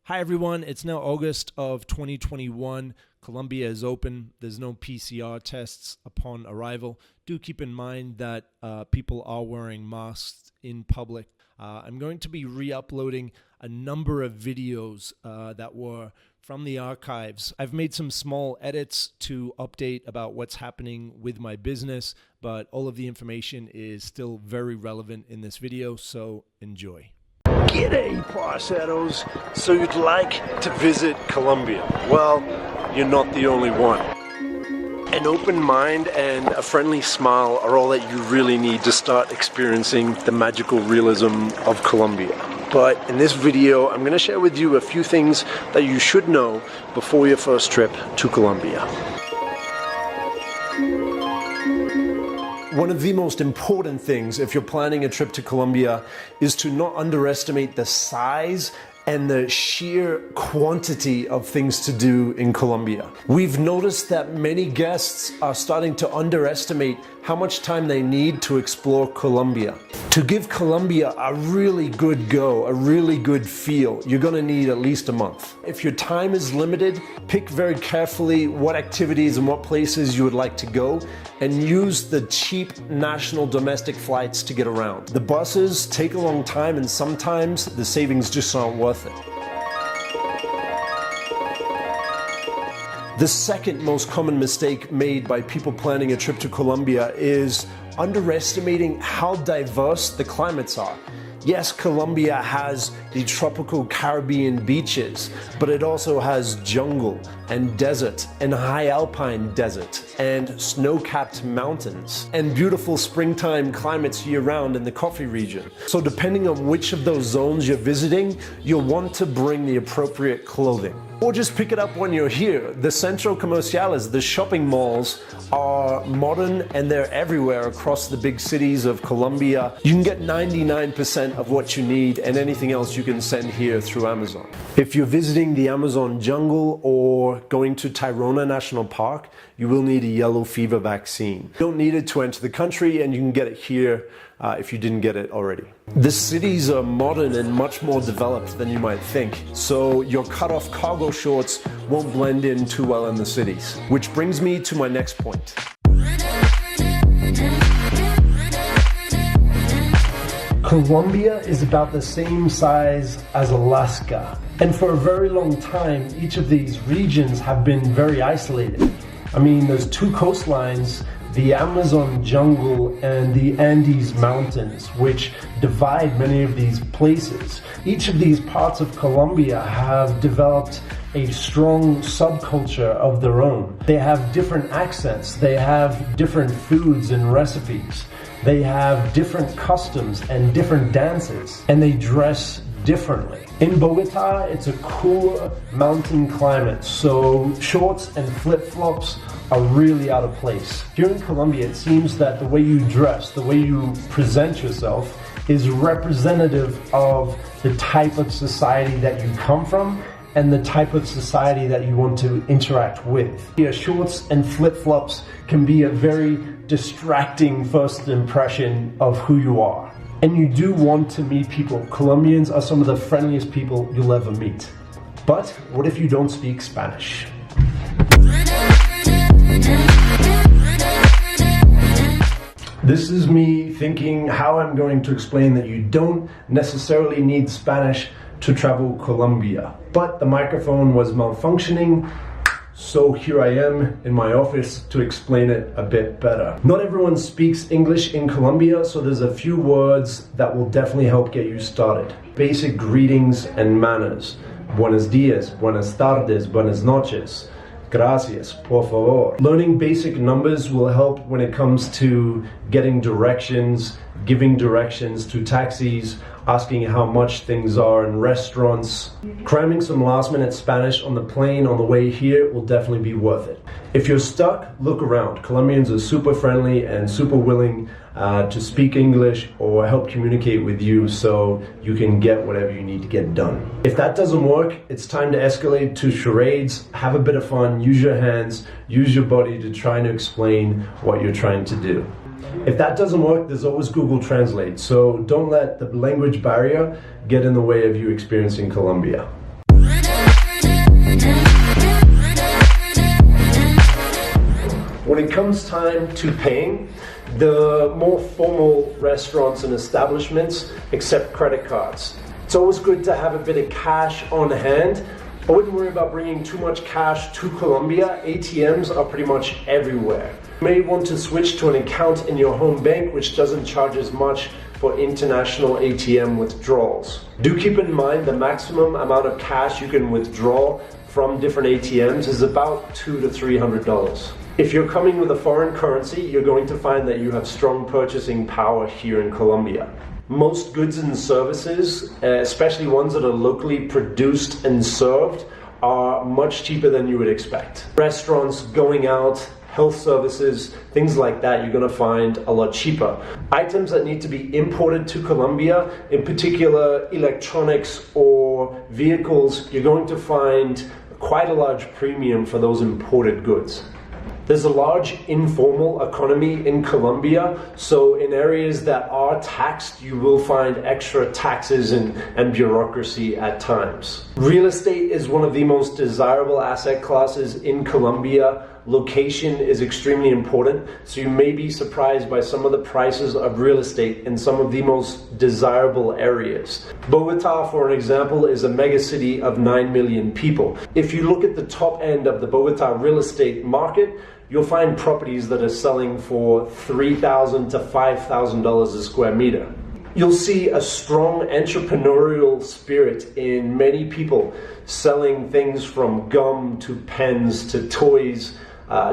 Hi everyone, it's now August of 2021. Colombia is open. There's no PCR tests upon arrival. Do keep in mind that people are wearing masks in public. I'm going to be re-uploading a number of videos that were from the archives. I've made some small edits to update about what's happening with my business, but all of the information is still very relevant in this video, so enjoy. G'day, parceros! So you'd like to visit Colombia? Well, you're not the only one. An open mind and a friendly smile are all that you really need to start experiencing the magical realism of Colombia. But in this video, I'm going to share with you a few things that you should know before your first trip to Colombia. One of the most important things if you're planning a trip to Colombia is to not underestimate the size and the sheer quantity of things to do in Colombia. We've noticed that many guests are starting to underestimate how much time they need to explore Colombia. To give Colombia a really good go, a really good feel, you're gonna need at least a month. If your time is limited, pick very carefully what activities and what places you would like to go and use the cheap national domestic flights to get around. The buses take a long time and sometimes the savings just aren't worth it. The second most common mistake made by people planning a trip to Colombia is underestimating how diverse the climates are. Yes, Colombia has the tropical Caribbean beaches, but it also has jungle and desert and high alpine desert and snow-capped mountains and beautiful springtime climates year-round in the coffee region. So depending on which of those zones you're visiting, you'll want to bring the appropriate clothing. Or just pick it up when you're here. The centro comerciales, the shopping malls, are modern and they're everywhere across the big cities of Colombia. You can get 99% of what you need and anything else you can send here through Amazon. If you're visiting the Amazon jungle or going to Tayrona National Park, you will need a yellow fever vaccine. You don't need it to enter the country and you can get it here if you didn't get it already. The cities are modern and much more developed than you might think, so your cut-off cargo shorts won't blend in too well in the cities. Which brings me to my next point. Colombia is about the same size as Alaska, and for a very long time each of these regions have been very isolated. I mean, there's two coastlines, the Amazon jungle and the Andes mountains, which divide many of these places. Each of these parts of Colombia have developed a strong subculture of their own. They have different accents, they have different foods and recipes, they have different customs and different dances, and they dress differently. In Bogota, it's a cool mountain climate, so shorts and flip-flops are really out of place. Here in Colombia, it seems that the way you dress, the way you present yourself is representative of the type of society that you come from and the type of society that you want to interact with. Yeah, shorts and flip-flops can be a very distracting first impression of who you are. And you do want to meet people. Colombians are some of the friendliest people you'll ever meet. But what if you don't speak Spanish? This is me thinking how I'm going to explain that you don't necessarily need Spanish to travel Colombia. But the microphone was malfunctioning, so here I am in my office to explain it a bit better. Not everyone speaks English in Colombia, so there's a few words that will definitely help get you started. Basic greetings and manners. Buenos dias, buenas tardes, buenas noches. Gracias, por favor. Learning basic numbers will help when it comes to getting directions, giving directions to taxis, asking how much things are in restaurants. Cramming some last-minute Spanish on the plane on the way here will definitely be worth it. If you're stuck, look around. Colombians are super friendly and super willing to speak English or help communicate with you so you can get whatever you need to get done. If that doesn't work, it's time to escalate to charades, have a bit of fun, use your hands, use your body to try and explain what you're trying to do. If that doesn't work, there's always Google Translate, so don't let the language barrier get in the way of you experiencing Colombia. When it comes time to paying, the more formal restaurants and establishments accept credit cards. It's always good to have a bit of cash on hand. I wouldn't worry about bringing too much cash to Colombia. ATMs are pretty much everywhere. You may want to switch to an account in your home bank, which doesn't charge as much for international ATM withdrawals. Do keep in mind the maximum amount of cash you can withdraw from different ATMs is about $200 to $300. If you're coming with a foreign currency, you're going to find that you have strong purchasing power here in Colombia. Most goods and services, especially ones that are locally produced and served, are much cheaper than you would expect. Restaurants, going out, health services, things like that, you're going to find a lot cheaper. Items that need to be imported to Colombia, in particular electronics or vehicles, you're going to find quite a large premium for those imported goods. There's a large informal economy in Colombia, so in areas that are taxed, you will find extra taxes and bureaucracy at times. Real estate is one of the most desirable asset classes in Colombia. Location is extremely important, so you may be surprised by some of the prices of real estate in some of the most desirable areas. Bogota, for an example, is a megacity of 9 million people. If you look at the top end of the Bogota real estate market, you'll find properties that are selling for $3,000 to $5,000 a square meter. You'll see a strong entrepreneurial spirit in many people selling things from gum to pens to toys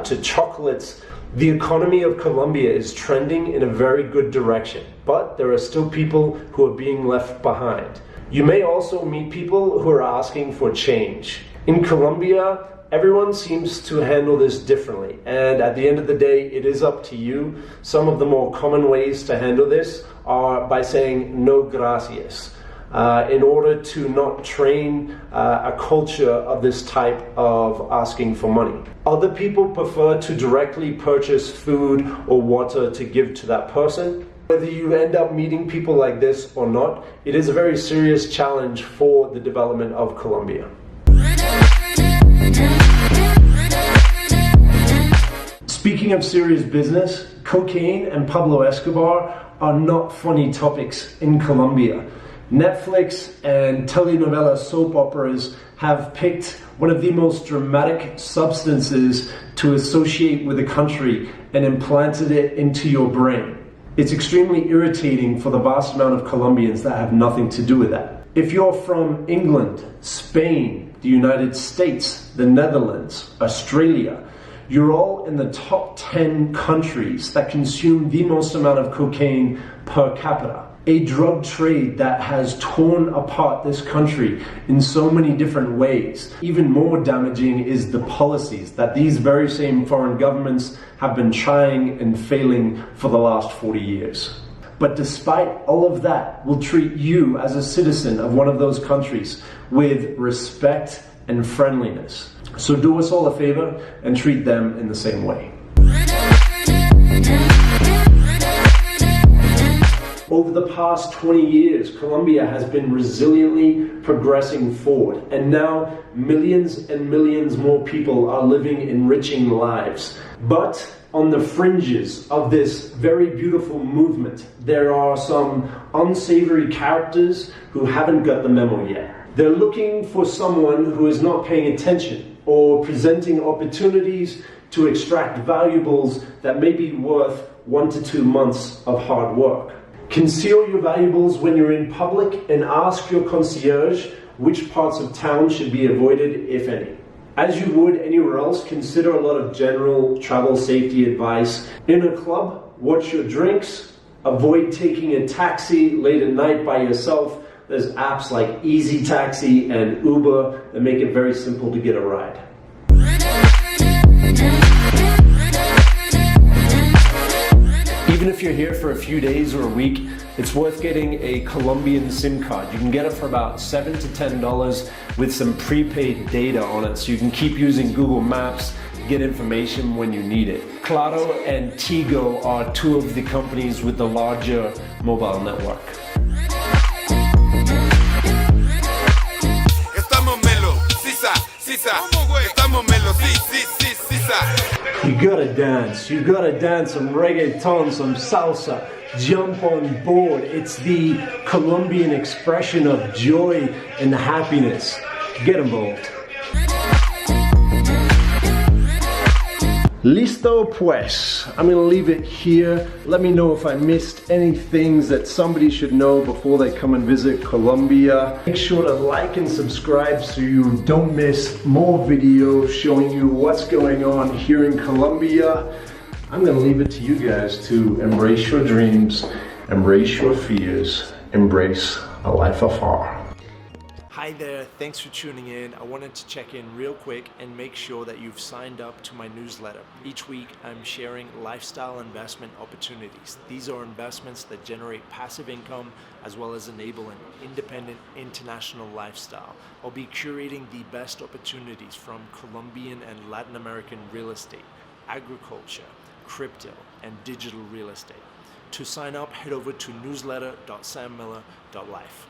to chocolates. The economy of Colombia is trending in a very good direction, but there are still people who are being left behind. You may also meet people who are asking for change. In Colombia, everyone seems to handle this differently, and at the end of the day, it is up to you. Some of the more common ways to handle this are by saying no gracias, in order to not train a culture of this type of asking for money. Other people prefer to directly purchase food or water to give to that person. Whether you end up meeting people like this or not, it is a very serious challenge for the development of Colombia. Speaking of serious business, cocaine and Pablo Escobar are not funny topics in Colombia. Netflix and telenovela soap operas have picked one of the most dramatic substances to associate with a country and implanted it into your brain. It's extremely irritating for the vast amount of Colombians that have nothing to do with that. If you're from England, Spain, the United States, the Netherlands, Australia, you're all in the top 10 countries that consume the most amount of cocaine per capita. A drug trade that has torn apart this country in so many different ways. Even more damaging is the policies that these very same foreign governments have been trying and failing for the last 40 years. But despite all of that, we'll treat you as a citizen of one of those countries with respect and friendliness. So do us all a favor and treat them in the same way. Over the past 20 years, Colombia has been resiliently progressing forward, and now millions and millions more people are living enriching lives. But on the fringes of this very beautiful movement, there are some unsavory characters who haven't got the memo yet. They're looking for someone who is not paying attention or presenting opportunities to extract valuables that may be worth 1 to 2 months of hard work. Conceal your valuables when you're in public and ask your concierge which parts of town should be avoided, if any. As you would anywhere else, consider a lot of general travel safety advice. In a club, watch your drinks, avoid taking a taxi late at night by yourself. There's apps like Easy Taxi and Uber that make it very simple to get a ride. Even if you're here for a few days or a week, it's worth getting a Colombian SIM card. You can get it for about $7 to $10 with some prepaid data on it, so you can keep using Google Maps, get information when you need it. Claro and Tigo are two of the companies with the larger mobile network. sisa. Estamos melo, sí, sí, sí, sisa. You gotta dance some reggaeton, some salsa. Jump on board. It's the Colombian expression of joy and happiness. Get involved. Listo pues. I'm gonna leave it here. Let me know if I missed any things that somebody should know before they come and visit Colombia. Make sure to like and subscribe so you don't miss more videos showing you what's going on here in Colombia. I'm gonna leave it to you guys to embrace your dreams, embrace your fears, embrace a life afar. Hi there, thanks for tuning in. I wanted to check in real quick and make sure that you've signed up to my newsletter. Each week I'm sharing lifestyle investment opportunities. These are investments that generate passive income as well as enable an independent international lifestyle. I'll be curating the best opportunities from Colombian and Latin American real estate, agriculture, crypto, and digital real estate. To sign up, head over to newsletter.sammiller.life.